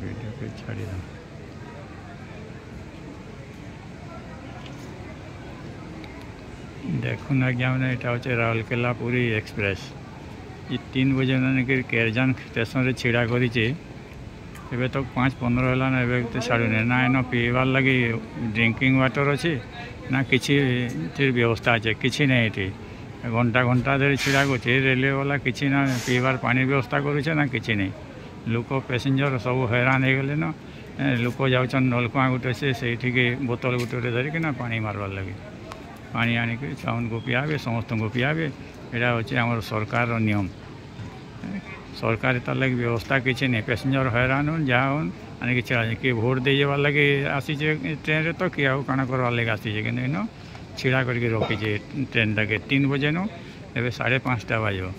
Video को छाड़ी देखुन आज्ञा मैंने यहाँ हूँ राउरकेला पुरी एक्सप्रेस ये 3 बजे मैंने केरजान स्टेशन रे छिड़ा करी एबे तो 5-15 है एबे तो छाड़ुने ना इन पीवार लगी ड्रिंकिंग वाटर अच्छी ना किसी व्यवस्था अच्छे किसी नहीं ये घंटा घंटा धरी छिड़ा कर रेलवे वाला किसी ना पीवार पानी व्यवस्था करुचे ना किसी नहीं लोक पैसेंजर सब हैरान हो गले ना लोक जाऊन नलकुआ गोटे से बोतल गोटे धरिकी ना पानी मारवार लगे पानी आणिक चाउन को पियाबे समस्त को पियाबे यहाँ हूँ आम सरकार नियम सरकार तार लगे व्यवस्था किसी नहीं पैसेंजर हैरान हो जहाँ हो आनिक छिड़ा किए भोट दे जावार लगे आसीचे ट्रेन रे तो किए आउ काଣା करवार लगे आसीचे कि इन छिड़ा करके रखीचे ट्रेन टाके 3 बजे नु एबे 5:30 बाजो।